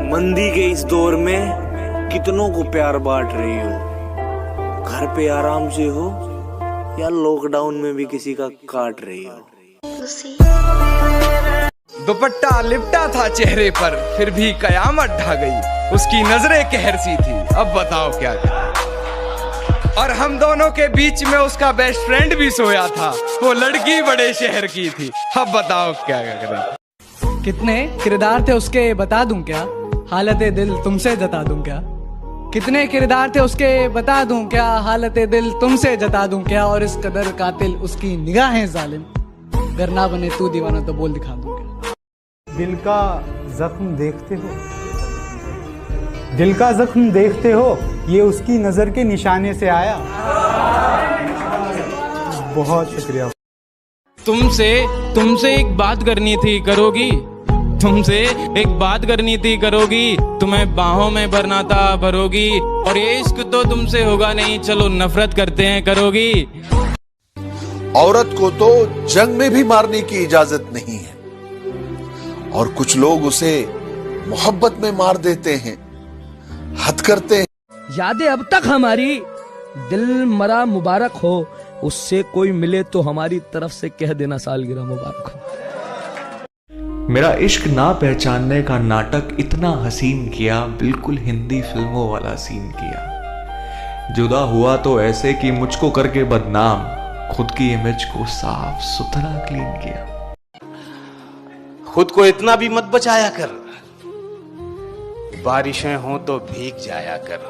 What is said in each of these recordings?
मंदी के इस दौर में कितनों को प्यार बांट रही हो, घर पे आराम से हो या लॉकडाउन में भी किसी का काट रही हो। दुपट्टा लिपटा था चेहरे पर, फिर भी कयामत ढा गई, उसकी नजरें कहर सी थी, अब बताओ क्या करें। और हम दोनों के बीच में उसका बेस्ट फ्रेंड भी सोया था, वो लड़की बड़े शहर की थी, अब बताओ क्या करें। कितने किरदार थे उसके बता दूं क्या, हालत दिल तुमसे जता दूं क्या। कितने किरदार थे उसके बता दूं क्या, हालत दिल तुमसे जता दूं क्या। और इस कदर कातिल उसकी निगाहें जालिम, अगर ना बने तू दीवाना तो बोल दिखा दूं क्या। दिल का जख्म देखते हो, दिल का जख्म देखते हो, ये उसकी नजर के निशाने से आया। बहुत शुक्रिया। तुमसे एक बात करनी थी, करोगी? तुमसे एक बात करनी थी, करोगी? तुम्हें बाहों में भरना था, भरोगी? और ये इश्क तो तुमसे होगा नहीं, चलो नफरत करते हैं, करोगी? औरत को तो जंग में भी मारने की इजाजत नहीं है, और कुछ लोग उसे मोहब्बत में मार देते हैं, हद करते हैं। यादें अब तक हमारी, दिल मरा मुबारक हो, उससे कोई मिले तो हमारी तरफ से कह देना सालगिरह मुबारक हो। मेरा इश्क ना पहचानने का नाटक इतना हसीन किया, बिल्कुल हिंदी फिल्मों वाला सीन किया। जुदा हुआ तो ऐसे कि मुझको करके बदनाम, खुद की इमेज को साफ सुथरा क्लीन किया। खुद को इतना भी मत बचाया कर, बारिशें हो तो भीग जाया कर।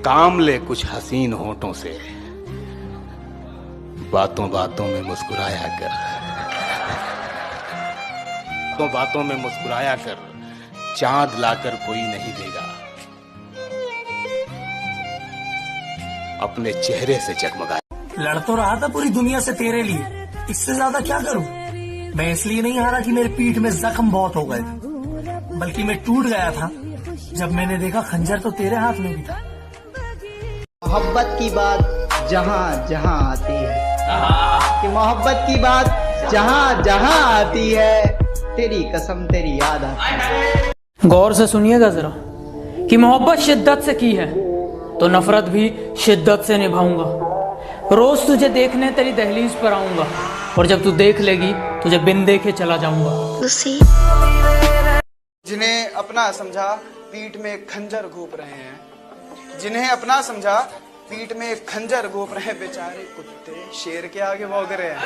काम ले कुछ हसीन होठों से, बातों बातों में मुस्कुराया कर। तो बातों में मुस्कुराया कर, चांद लाकर कोई नहीं देगा, अपने चेहरे से जगमगा। लड़ तो रहा था पूरी दुनिया से तेरे लिए, इससे ज्यादा क्या करूं। मैं इसलिए नहीं हारा कि मेरे पीठ में जख्म बहुत हो गए थे, बल्कि मैं टूट गया था जब मैंने देखा खंजर तो तेरे हाथ में भी था। मोहब्बत की बात जहाँ जहाँ आती है, कि मोहब्बत की बात जहाँ जहाँ आती है, तेरी कसम तेरी याद आती है। गौर से सुनिएगा जरा, कि मोहब्बत शिद्दत से की है तो नफरत भी शिद्दत से निभाऊंगा। रोज तुझे देखने तेरी दहलीज पर आऊंगा, और जब तू देख लेगी तुझे बिन देखे चला जाऊंगा। जिन्हें अपना समझा पीठ में खंजर घोंप रहे हैं, जिन्हें अपना समझा पीठ में खंजर घोंप रहे, बेचारे कुत्ते शेर के आगे भौंक रहे हैं।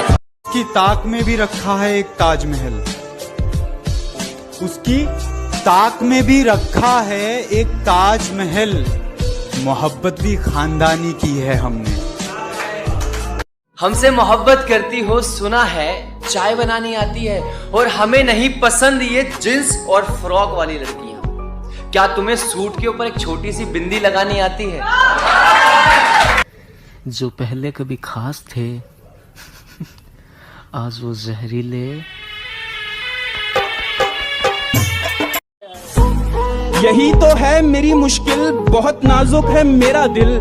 उसकी ताक में भी रखा है एक ताजमहल, उसकी ताक में भी रखा है एक ताजमहल। मोहब्बत भी खानदानी की है हमने। हमसे मोहब्बत करती हो सुना है, चाय बनानी आती है, और हमें नहीं पसंद ये जींस और फ्रॉक वाली लड़कियां। क्या तुम्हें सूट के ऊपर एक छोटी सी बिंदी लगानी आती है? जो पहले कभी खास थे, आज वो जहरीले। यही तो है मेरी मुश्किल, बहुत नाजुक है मेरा दिल,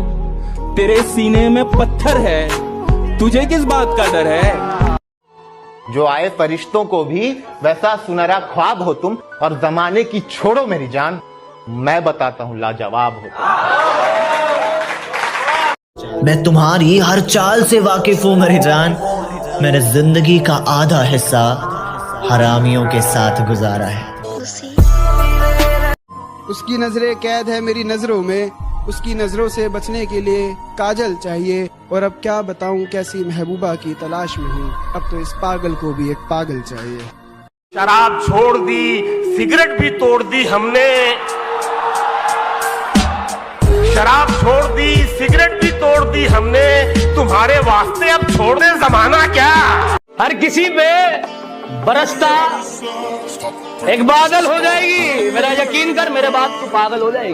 तेरे सीने में पत्थर है, तुझे किस बात का डर है। जो आए फरिश्तों को भी वैसा सुनहरा ख्वाब हो तुम, और जमाने की छोड़ो मेरी जान, मैं बताता हूँ लाजवाब हो तुम। मैं तुम्हारी हर चाल से वाकिफ हूँ मेरी जान, मैंने जिंदगी का आधा हिस्सा हरामियों के साथ गुजारा है। उसकी नजरें कैद है मेरी नजरों में, उसकी नजरों से बचने के लिए काजल चाहिए, और अब क्या बताऊं कैसी महबूबा की तलाश में हूँ, अब तो इस पागल को भी एक पागल चाहिए। शराब छोड़ दी, सिगरेट भी तोड़ दी हमने, शराब छोड़ दी, सिगरेट भी तोड़ दी हमने, तुम्हारे वास्ते अब छोड़ दे जमाना क्या। हर किसी पे बरसता एक बादल हो जाएगी, मेरा यकीन कर, मेरे बात तू पागल हो जाएगी।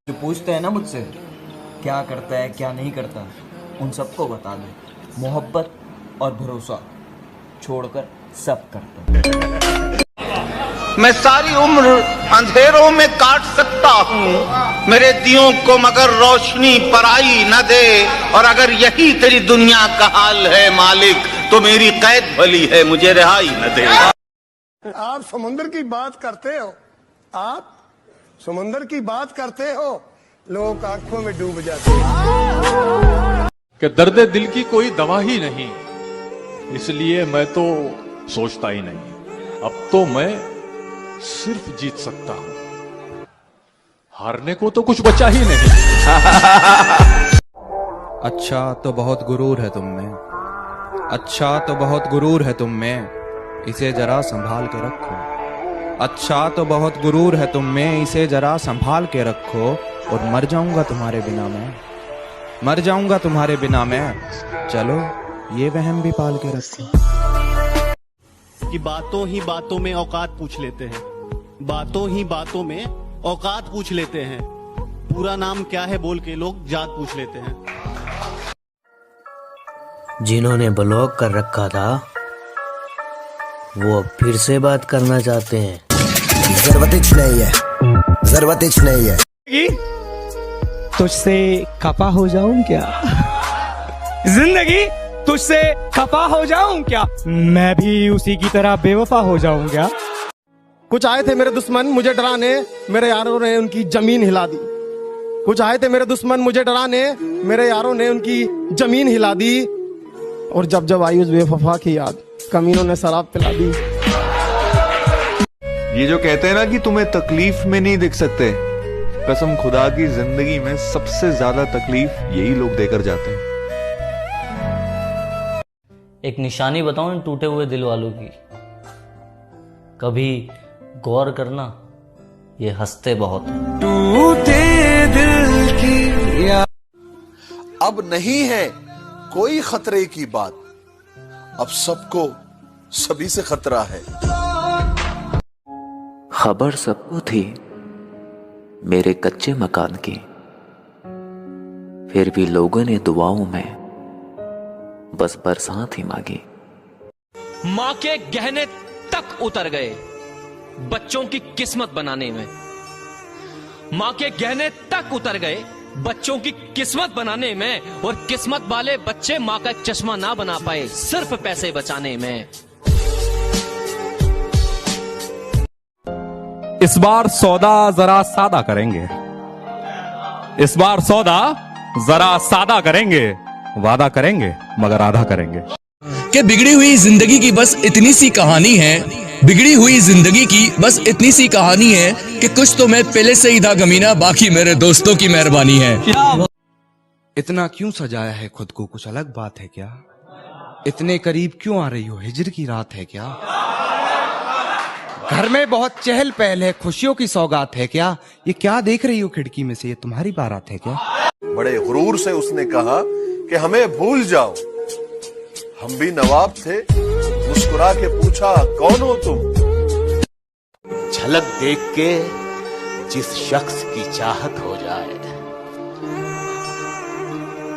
जो पूछते हैं ना मुझसे क्या करता है क्या नहीं करता, उन सबको बता दो, मोहब्बत और भरोसा छोड़कर सब करता है। मैं सारी उम्र अंधेरों में काट सकता हूँ, मेरे दियों को मगर रोशनी पराई न दे। और अगर यही तेरी दुनिया का हाल है मालिक, तो मेरी कैद भली है, मुझे रिहाई न दे। आप समुद्र की बात करते हो, आप समुद्र की बात करते हो, लोग आंखों में डूब जाते हैं। कि दर्द दिल की कोई दवा ही नहीं, इसलिए मैं तो सोचता ही नहीं। अब तो मैं सिर्फ जीत सकता हूं, हारने को तो कुछ बचा ही नहीं। अच्छा तो बहुत गुरूर है तुम में, अच्छा तो बहुत गुरूर है तुम में, इसे जरा संभाल के रखो। अच्छा तो बहुत गुरूर है तुम में, इसे जरा संभाल के रखो। और मर जाऊंगा तुम्हारे बिना मैं, मर जाऊंगा तुम्हारे बिना मैं, चलो ये वहम भी पाल के रखो। कि बातों ही बातों में औकात पूछ लेते हैं, बातों ही बातों में औकात पूछ लेते हैं, पूरा नाम क्या है बोल के लोग जात पूछ लेते हैं। जिन्होंने ब्लॉक कर रखा था वो अब फिर से बात करना चाहते हैं। जरूरत नहीं है, जरूरत नहीं है। तुझसे खफा हो जाऊं क्या? जिंदगी तुझसे खफा हो जाऊं क्या? मैं भी उसी की तरह बेवफा हो जाऊं क्या? कुछ आए थे मेरे दुश्मन मुझे डराने, मेरे यारों ने उनकी जमीन हिला दी। कुछ आए थे मेरे दुश्मन मुझे डराने, मेरे यारों ने उनकी जमीन हिला दी। और जब जब आई उस बेवफा की याद, कमीनों ने शराब पिला दी। ये जो कहते हैं ना कि तुम्हें तकलीफ में नहीं दिख सकते, कसम खुदा की जिंदगी में सबसे ज्यादा तकलीफ यही लोग देकर जाते हैं। एक निशानी बताऊं इन टूटे हुए दिल वालों की, कभी गौर करना, ये हंसते बहुत हैं। टूटे दिल की अब नहीं है कोई खतरे की बात, अब सबको सभी से खतरा है। खबर सबको थी मेरे कच्चे मकान की, फिर भी लोगों ने दुआओं में बस बरसात ही मांगी। माँ के गहने तक उतर गए बच्चों की किस्मत बनाने में, माँ के गहने तक उतर गए बच्चों की किस्मत बनाने में। और किस्मत वाले बच्चे माँ का चश्मा ना बना पाए सिर्फ पैसे बचाने में। इस बार सौदा जरा सादा करेंगे, इस बार सौदा जरा सादा करेंगे, वादा करेंगे मगर आधा करेंगे। कि बिगड़ी हुई जिंदगी की बस इतनी सी कहानी है, बिगड़ी हुई जिंदगी की बस इतनी सी कहानी है कि कुछ तो मैं पहले से ही था कमीना, बाकी मेरे दोस्तों की मेहरबानी है। इतना क्यों सजाया है खुद को, कुछ अलग बात है क्या? इतने करीब क्यों आ रही हो, हिजर की रात है क्या? घर में बहुत चहल पहल है, खुशियों की सौगात है क्या? ये क्या देख रही हो खिड़की में से, ये तुम्हारी बारात है क्या? बड़े गुरूर से उसने कहा कि हमें भूल जाओ, हम भी नवाब थे। मुस्कुरा के पूछा कौन हो तुम? झलक देख के जिस शख्स की चाहत हो जाए,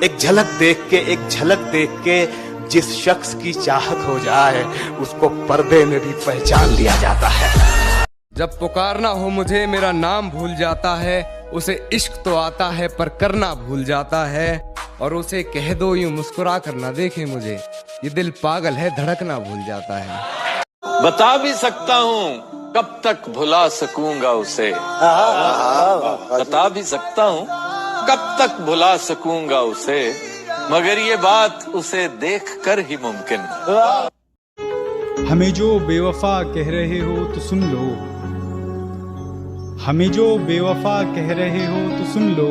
एक झलक देख के, एक झलक देख के जिस शख्स की चाहत हो जाए, उसको पर्दे में भी पहचान लिया जाता है। जब पुकारना हो मुझे मेरा नाम भूल जाता है, उसे इश्क तो आता है पर करना भूल जाता है। और उसे कह दो यूं मुस्कुरा कर ना देखे मुझे, ये दिल पागल है धड़कना भूल जाता है। बता भी सकता हूँ कब तक भुला सकूंगा उसे, बता भी सकता हूँ कब तक भुला सकूंगा उसे, मगर ये बात उसे देखकर ही मुमकिन है। हमें जो बेवफा कह रहे हो तो सुन लो, हमें जो बेवफा कह रहे हो तो सुन लो,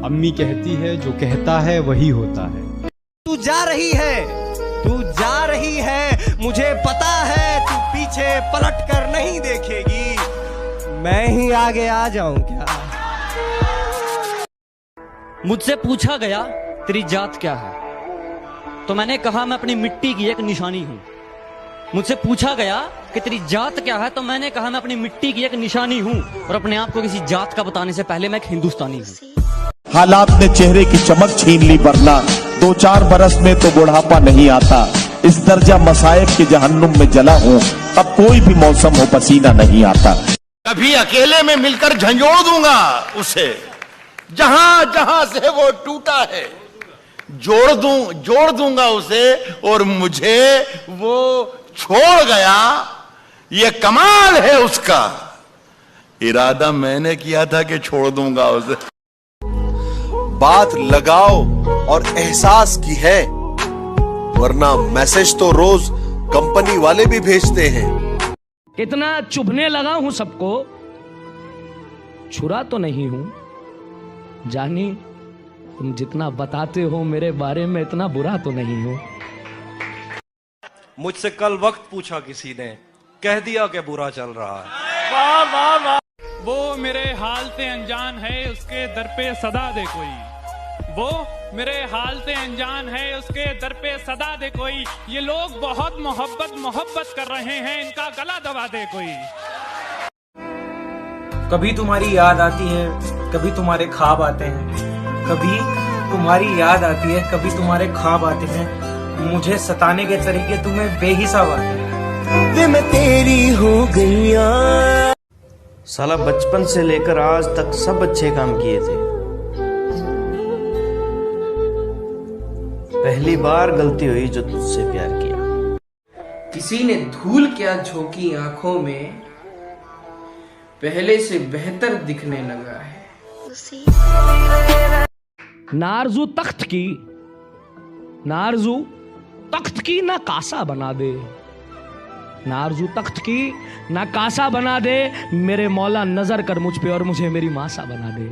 अम्मी कहती है जो कहता है वही होता है। तू जा रही है, तू जा रही है, मुझे पता है तू पीछे पलट कर नहीं देखेगी, मैं ही आगे आ जाऊं क्या? मुझसे पूछा गया तेरी जात क्या है, तो मैंने कहा मैं अपनी मिट्टी की एक निशानी हूं। मुझसे पूछा गया कि तेरी जात क्या है, तो मैंने कहा मैं अपनी मिट्टी की एक निशानी हूं। और अपने आप को किसी जात का बताने से पहले मैं एक हिंदुस्तानी हूं। हालात ने चेहरे की चमक छीन ली, वरना 2-4 बरस में तो बुढ़ापा नहीं आता। इस दर्जा मसायब के जहन्नुम में जला हूं, अब कोई भी मौसम हो पसीना नहीं आता। कभी अकेले में मिलकर झंझोड़ दूंगा उसे, जहां जहां से वो टूटा है जोड़ दूंगा उसे, और मुझे वो छोड़ गया, ये कमाल है उसका। इरादा मैंने किया था कि छोड़ दूंगा उसे। बात लगाओ और एहसास की है, वरना मैसेज तो रोज कंपनी वाले भी भेजते हैं। इतना चुभने लगा हूं सबको, छुरा तो नहीं हूं। जानी तुम जितना बताते हो मेरे बारे में, इतना बुरा तो नहीं हूं। मुझसे कल वक्त पूछा किसी ने, कह दिया कि बुरा चल रहा है। वाह वाह वाह। वो मेरे हाल से अनजान है, उसके दर पे सदा दे कोई। वो मेरे हाल से अनजान है, उसके दर पे सदा दे कोई। ये लोग बहुत मोहब्बत कर रहे हैं, इनका गला दबा दे कोई। कभी तुम्हारी याद आती है, कभी तुम्हारे ख्वाब आते हैं। कभी तुम्हारी याद आती है, कभी तुम्हारे ख्वाब आते हैं। मुझे सताने के तरीके तुम्हें बेहिसाब आते हैं। वे मैं तेरी हो गईया। साला बचपन से लेकर आज तक सब अच्छे काम किए थे, पहली बार गलती हुई जो तुझसे प्यार किया। किसी ने धूल क्या झोंकी आंखों में, पहले से बेहतर दिखने लगा है। नारजू तख्त की ना कासा बना दे। नारजू तख्त की ना कासा बना दे, मेरे मौला नजर कर मुझ पे और मुझे मेरी मासा बना दे।